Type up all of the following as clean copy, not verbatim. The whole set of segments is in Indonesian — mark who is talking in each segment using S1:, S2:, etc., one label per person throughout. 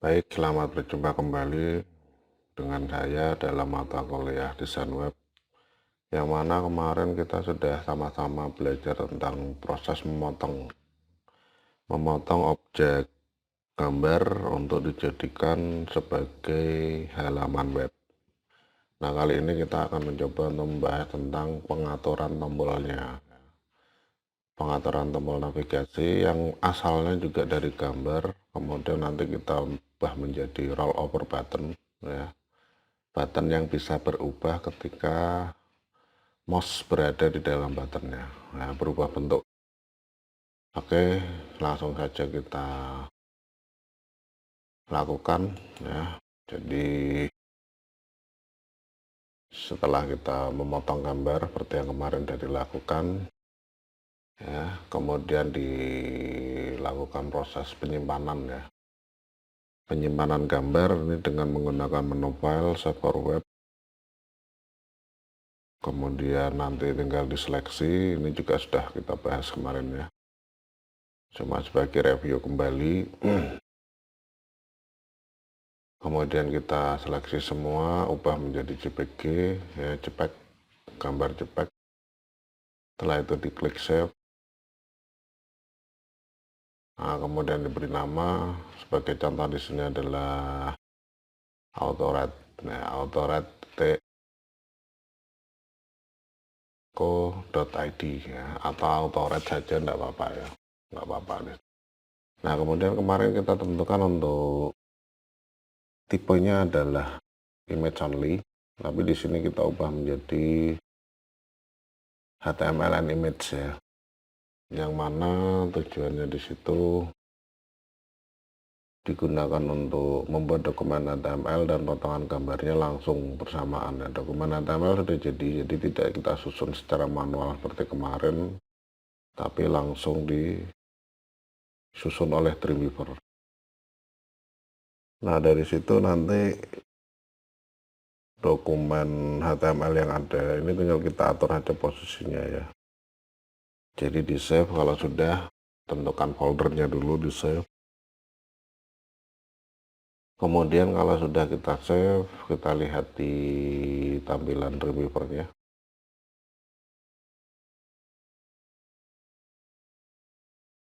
S1: Baik, selamat berjumpa kembali dengan saya dalam mata kuliah desain web, yang mana kemarin kita sudah sama-sama belajar tentang proses memotong objek gambar untuk dijadikan sebagai halaman web. Nah, kali ini kita akan mencoba untuk membahas tentang pengaturan tombolnya. Pengaturan tombol navigasi yang asalnya juga dari gambar, kemudian nanti kita ubah menjadi rollover button, ya. Button yang bisa berubah ketika mouse berada di dalam buttonnya, nah, berubah bentuk. Oke, langsung saja kita lakukan, ya. Jadi setelah kita memotong gambar seperti yang kemarin sudah dilakukan, ya, kemudian dilakukan proses penyimpanan, ya. Penyimpanan gambar ini dengan menggunakan menu file, save for web, kemudian nanti tinggal diseleksi. Ini juga sudah kita bahas kemarin, ya, cuma sebagai review kembali. Kemudian kita seleksi semua, ubah menjadi JPG, ya, JPEG, gambar JPEG. Setelah itu diklik save. Nah, kemudian diberi nama, sebagai contoh di sini adalah Autored. Nah, autored.co.id, ya, atau Autored saja enggak apa-apa, ya, enggak apa-apa. Nah, kemudian kemarin kita tentukan untuk tipenya adalah image only, tapi di sini kita ubah menjadi HTML and image, ya, yang mana tujuannya di situ digunakan untuk membuat dokumen HTML dan potongan gambarnya langsung bersamaan, ya. Dokumen HTML sudah jadi tidak kita susun secara manual seperti kemarin, tapi langsung disusun oleh Dreamweaver. Nah, dari situ nanti dokumen HTML yang ada ini tinggal kita atur aja posisinya, ya. Jadi di save, kalau sudah tentukan foldernya dulu, di save. Kemudian kalau sudah kita save, kita lihat di tampilan Dreamweaver-nya.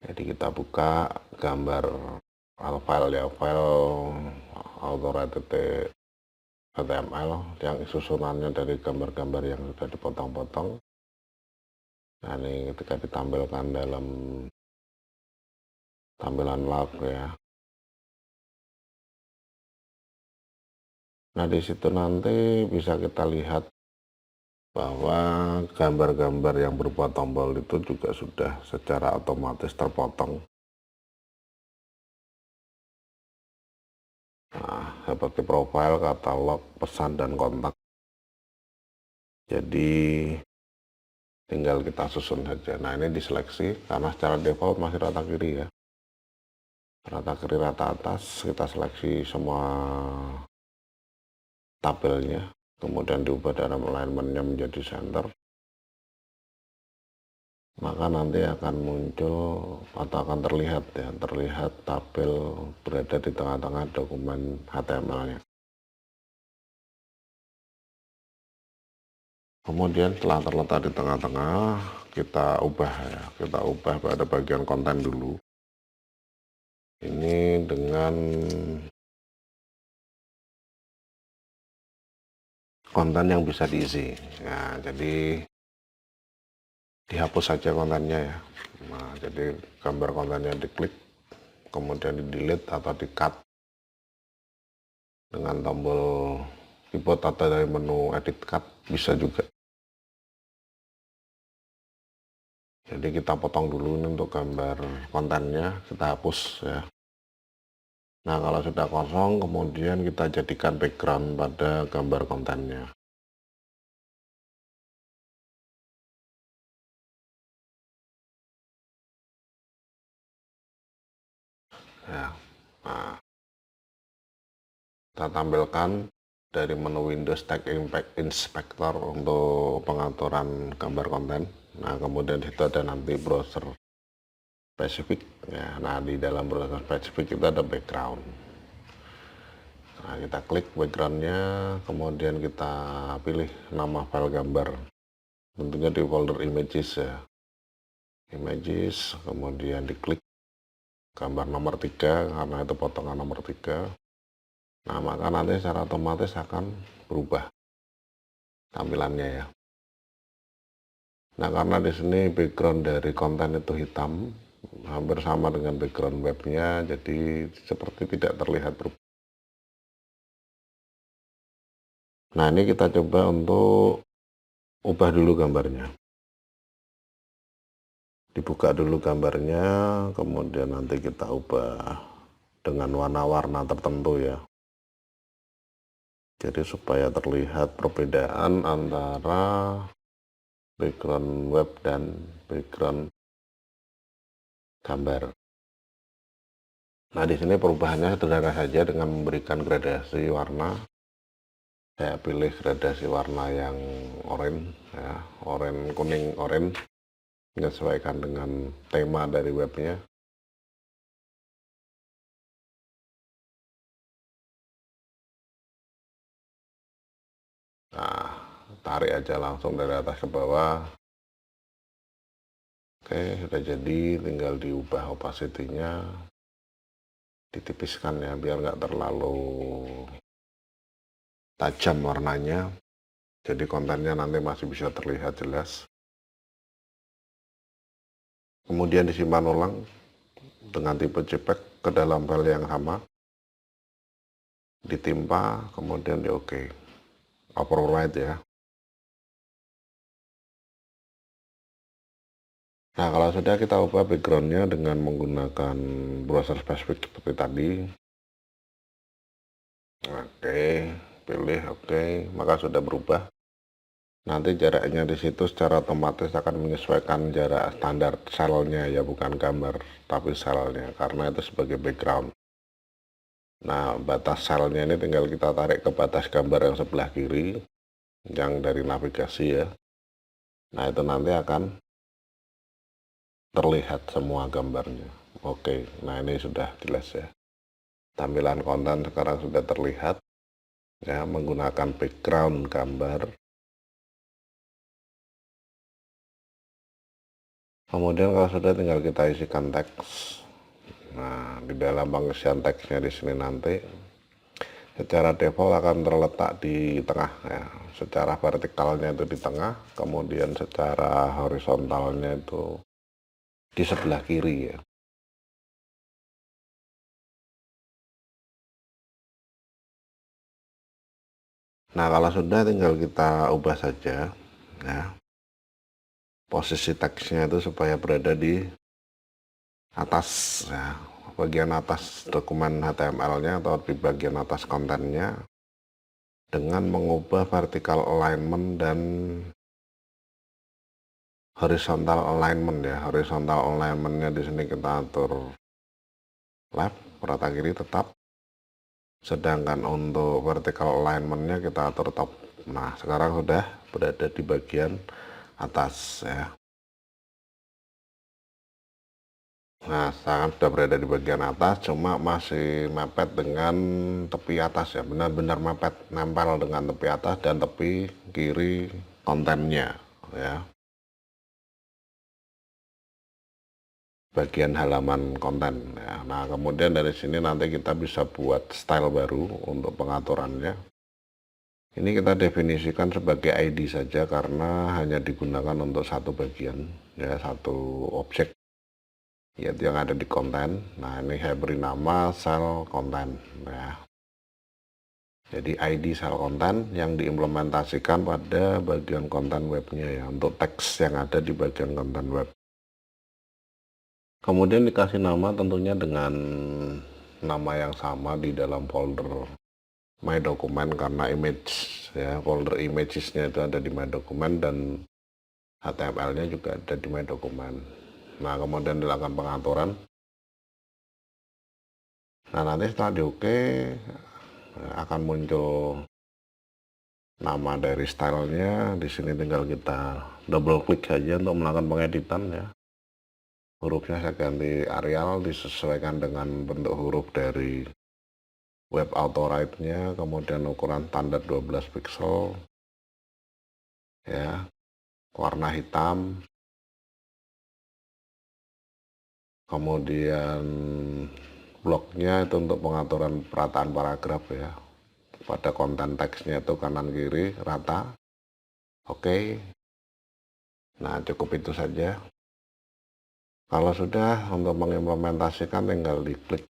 S1: Jadi kita buka gambar atau file, ya, file autored.html yang susunannya dari gambar-gambar yang sudah dipotong-potong. Nah, ini ketika ditampilkan dalam tampilan log, ya. Nah, di situ nanti bisa kita lihat bahwa gambar-gambar yang berupa tombol itu juga sudah secara otomatis terpotong. Nah, seperti profil, katalog, pesan, dan kontak. Jadi tinggal kita susun saja. Nah, ini diseleksi karena secara default masih rata kiri, ya. Rata kiri, rata atas, kita seleksi semua tabelnya, kemudian diubah dalam alignment-nya menjadi center. Maka nanti akan muncul atau akan terlihat, ya, terlihat tabel berada di tengah-tengah dokumen HTML-nya. Kemudian setelah terletak di tengah-tengah, kita ubah, ya, kita ubah pada bagian konten dulu. Ini dengan konten yang bisa diisi. Nah, jadi dihapus saja kontennya, ya. Nah, jadi gambar kontennya diklik, kemudian di-delete atau di-cut dengan tombol keyboard atau dari menu edit cut bisa juga. Jadi kita potong dulu ini untuk gambar kontennya, kita hapus, ya. Nah, kalau sudah kosong, kemudian kita jadikan background pada gambar kontennya. Ya, nah, kita tampilkan dari menu Windows Tag Impact Inspector untuk pengaturan gambar konten. Nah, kemudian itu ada nanti browser spesifik, ya. Nah, di dalam browser spesifik itu ada background. Nah, kita klik backgroundnya, kemudian kita pilih nama file gambar. Tentunya di folder images ya. Images, kemudian diklik gambar nomor 3 karena itu potongan nomor 3. Nah, maka nanti secara otomatis akan berubah tampilannya ya. Nah, karena di sini background dari konten itu hitam, hampir sama dengan background webnya, jadi seperti tidak terlihat berubah. Nah, ini kita coba untuk ubah dulu gambarnya. Dibuka dulu gambarnya, kemudian nanti kita ubah dengan warna-warna tertentu ya. Jadi supaya terlihat perbedaan antara background web dan background gambar. Nah, di sini perubahannya sederhana saja dengan memberikan gradasi warna. Saya pilih gradasi warna yang oranye ya, oranye kuning oranye, menyesuaikan dengan tema dari webnya. Nah, tarik aja langsung dari atas ke bawah. Oke, sudah jadi, tinggal diubah opacity-nya, ditipiskan ya biar nggak terlalu tajam warnanya, jadi kontennya nanti masih bisa terlihat jelas. Kemudian disimpan ulang dengan tipe JPEG ke dalam file yang sama, ditimpa, kemudian di OK, overwrite ya. Nah, kalau sudah, kita ubah backgroundnya dengan menggunakan browser spesifik seperti tadi. Oke, pilih OK, maka sudah berubah. Nanti jaraknya di situ secara otomatis akan menyesuaikan jarak standar selnya ya, bukan gambar, tapi selnya, karena itu sebagai background. Nah, batas selnya ini tinggal kita tarik ke batas gambar yang sebelah kiri, yang dari navigasi ya. Nah, itu nanti akan terlihat semua gambarnya. Oke, nah ini sudah jelas ya. Tampilan konten sekarang sudah terlihat ya, menggunakan background gambar. Kemudian kalau sudah, tinggal kita isikan teks. Nah, di dalam pengisian teksnya di sini nanti secara default akan terletak di tengah ya. Secara vertikalnya itu di tengah, kemudian secara horizontalnya itu di sebelah kiri ya. Nah, kalau sudah, tinggal kita ubah saja ya, posisi teksnya itu supaya berada di atas ya, bagian atas dokumen HTML-nya atau di bagian atas kontennya, dengan mengubah vertical alignment dan horizontal alignment ya. Horizontal alignment-nya di sini kita atur left, rata kiri tetap. Sedangkan untuk vertical alignment-nya kita atur top. Nah, sekarang sudah berada di bagian atas ya. Nah, sekarang sudah berada di bagian atas, cuma masih mepet dengan tepi atas ya. Benar-benar mepet, nempel dengan tepi atas dan tepi kiri kontennya ya. Bagian halaman konten ya. Nah, kemudian dari sini nanti kita bisa buat style baru untuk pengaturannya. Ini kita definisikan sebagai ID saja karena hanya digunakan untuk satu bagian ya, satu objek yaitu yang ada di konten. Nah, ini saya beri nama sel konten ya. Jadi ID sel konten yang diimplementasikan pada bagian konten webnya ya, untuk teks yang ada di bagian konten web. Kemudian dikasih nama tentunya dengan nama yang sama di dalam folder My Document, karena image ya, folder images-nya itu ada di My Document dan HTML-nya juga ada di My Document. Nah, kemudian dilakukan pengaturan. Nah, nanti setelah di OK akan muncul nama dari stylenya. Di sini tinggal kita double klik saja untuk melakukan pengeditan ya. Hurufnya saya ganti Arial disesuaikan dengan bentuk huruf dari web authorite-nya, kemudian ukuran standar 12 pixel, ya, warna hitam, kemudian bloknya itu untuk pengaturan perataan paragraf ya. Pada konten teksnya itu kanan kiri rata. Oke. Nah, cukup itu saja. Kalau sudah, untuk mengimplementasikan tinggal diklik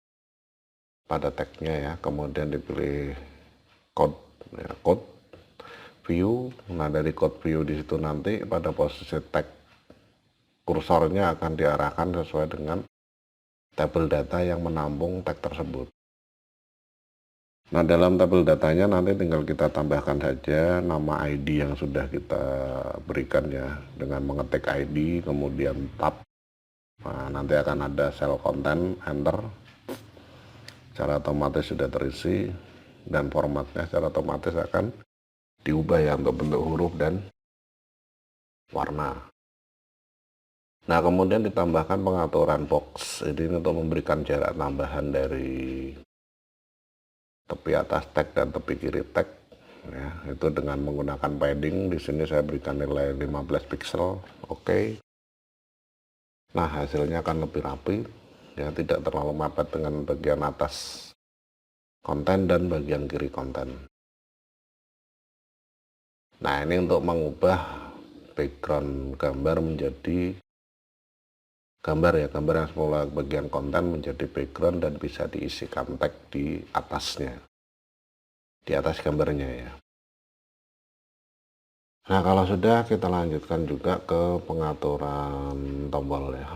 S1: pada tagnya ya, kemudian dipilih code ya, code view. Nah, dari code view di situ nanti pada posisi tag kursornya akan diarahkan sesuai dengan tabel data yang menampung tag tersebut. Nah, dalam tabel datanya nanti tinggal kita tambahkan saja nama ID yang sudah kita berikan ya, dengan mengetik ID kemudian tab. Nah, nanti akan ada sel konten, enter. Secara otomatis sudah terisi dan formatnya secara otomatis akan diubah ya untuk bentuk huruf dan warna. Nah, kemudian ditambahkan pengaturan box. Ini untuk memberikan jarak tambahan dari tepi atas tag dan tepi kiri tag. Ya, itu dengan menggunakan padding. Di sini saya berikan nilai 15 pixel. Oke. Nah, hasilnya akan lebih rapi. Ya, tidak terlalu mepet dengan bagian atas konten dan bagian kiri konten. Nah, ini untuk mengubah background gambar menjadi gambar ya, gambar yang semula bagian konten menjadi background dan bisa diisikan tag di atasnya, di atas gambarnya ya. Nah, kalau sudah, kita lanjutkan juga ke pengaturan tombol ya.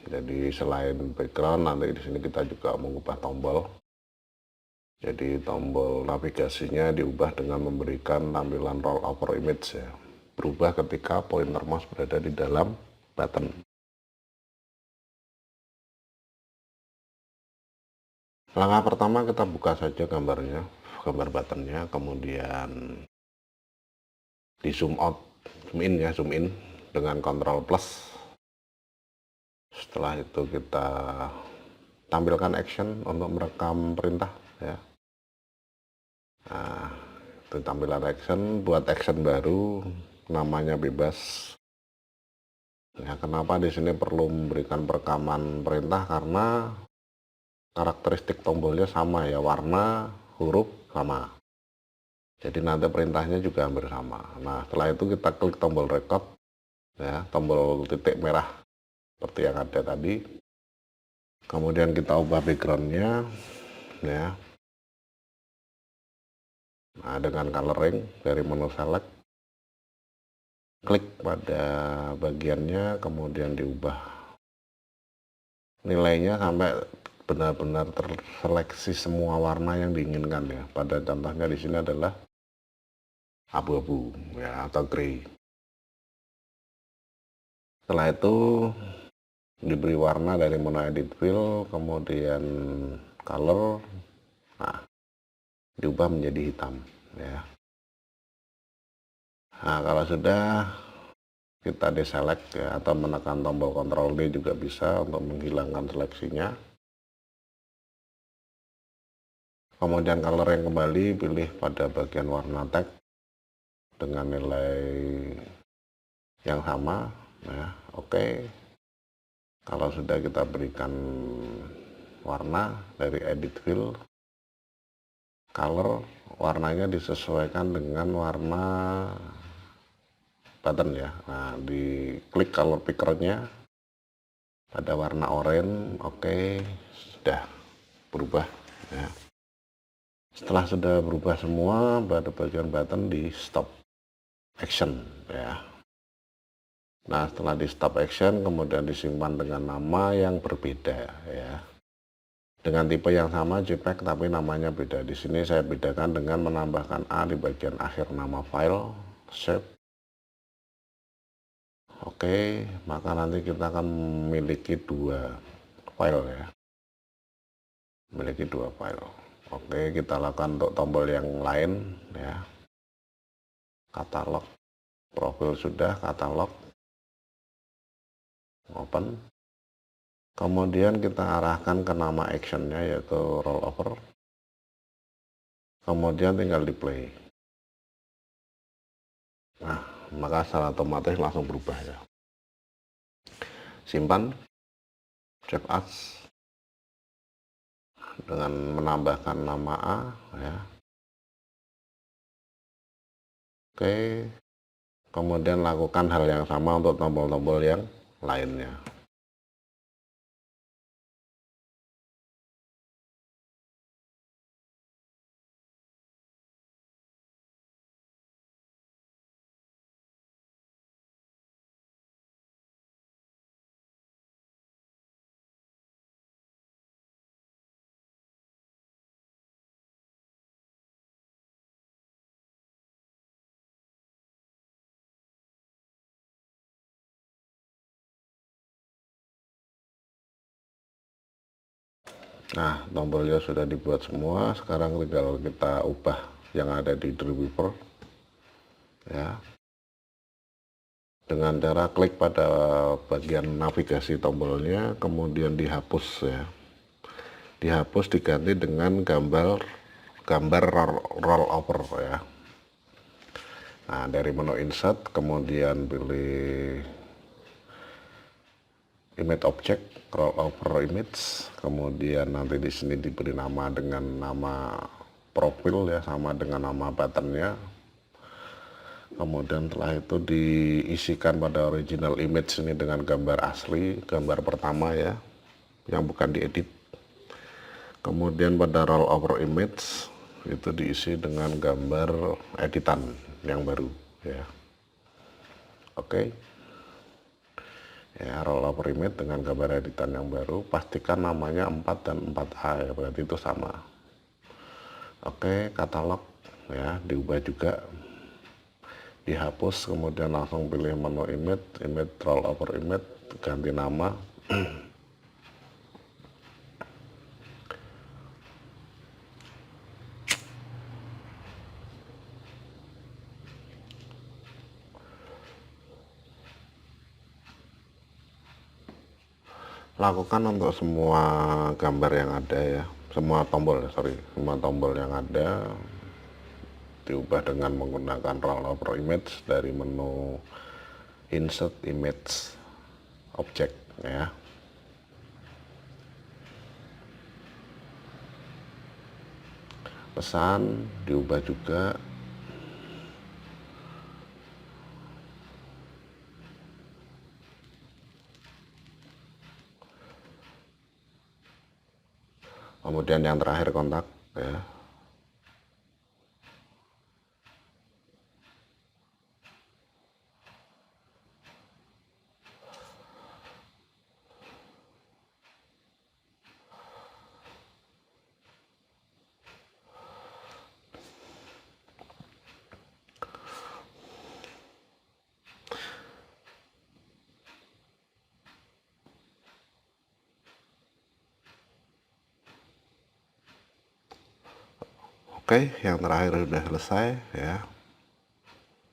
S1: Jadi selain background, nanti di sini kita juga mengubah tombol. Jadi tombol navigasinya diubah dengan memberikan tampilan roll over image ya. Berubah ketika pointer mouse berada di dalam button. Langkah pertama kita buka saja gambarnya, gambar buttonnya, kemudian di zoom out, zoom in ya, zoom in dengan Ctrl plus. Setelah itu kita tampilkan action untuk merekam perintah ya. Nah, itu tampilan action, buat action baru, namanya bebas. Ya, kenapa di sini perlu memberikan perekaman perintah? Karena karakteristik tombolnya sama ya, warna, huruf sama. Jadi nanti perintahnya juga hampir sama. Nah, setelah itu kita klik tombol record ya, tombol titik merah seperti yang ada tadi. Kemudian kita ubah backgroundnya ya. Nah, dengan coloring dari menu select, klik pada bagiannya, kemudian diubah nilainya sampai benar-benar terseleksi semua warna yang diinginkan ya. Pada contohnya di sini adalah abu-abu ya, atau grey. Setelah itu diberi warna dari menu edit fill, kemudian color, nah, diubah menjadi hitam ya. Nah, kalau sudah, kita deselect ya, atau menekan tombol Ctrl D juga bisa untuk menghilangkan seleksinya. Kemudian color yang kembali, pilih pada bagian warna tag dengan nilai yang sama ya. Oke. Kalau sudah, kita berikan warna dari edit fill, color, warnanya disesuaikan dengan warna button ya. Nah, diklik color pickernya pada warna oranye. Oke, sudah berubah ya. Setelah sudah berubah semua, pada bagian button di stop action ya. Nah, setelah di stop action, kemudian disimpan dengan nama yang berbeda ya. Dengan tipe yang sama JPEG tapi namanya beda. Di sini saya bedakan dengan menambahkan A di bagian akhir nama file, save. Oke, maka nanti kita akan memiliki dua file ya. Memiliki dua file. Oke, kita lakukan untuk tombol yang lain ya. Katalog, profil sudah, katalog, open. Kemudian kita arahkan ke nama actionnya yaitu rollover. kemudian tinggal di play. Nah, maka secara otomatis langsung berubah ya. Simpan, save as, dengan menambahkan nama A ya. Oke, kemudian lakukan hal yang sama untuk tombol-tombol yang lainnya. Nah, tombolnya sudah dibuat semua, sekarang tinggal kita ubah yang ada di Dreamweaver ya. Dengan cara klik pada bagian navigasi tombolnya, kemudian dihapus ya. Dihapus diganti dengan gambar rollover ya. Nah, dari menu insert kemudian pilih image object, rollover image, kemudian nanti di sini diberi nama dengan nama profil ya, sama dengan nama buttonnya. Kemudian setelah itu diisikan pada original image ini dengan gambar asli, gambar pertama ya, yang bukan diedit. Kemudian pada rollover image itu diisi dengan gambar editan yang baru ya. Oke. Ya, rollover image dengan gambar editan yang baru, pastikan namanya 4 dan 4A ya, berarti itu sama. Oke, katalog ya diubah juga, dihapus, kemudian langsung pilih menu image rollover image, ganti nama. Lakukan untuk semua gambar yang ada ya, semua tombol yang ada diubah dengan menggunakan rollover image dari menu insert image object ya. Pesan diubah juga. Kemudian yang terakhir kontak ya. Oke, yang terakhir sudah selesai ya.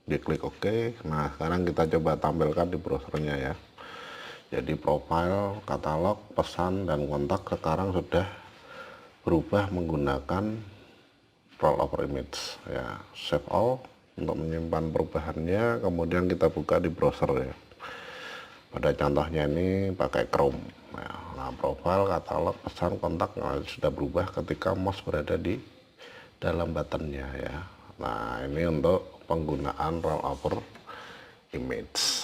S1: Diklik OK. Nah, sekarang kita coba tampilkan di browsernya ya. Jadi profile, katalog, pesan, dan kontak sekarang sudah berubah menggunakan rollover image ya. Save all untuk menyimpan perubahannya, kemudian kita buka di browser ya. Pada contohnya ini pakai Chrome ya. Nah, profile, katalog, pesan, kontak sudah berubah ketika mouse berada di dalam buttonnya ya. Nah, ini untuk penggunaan rollover image.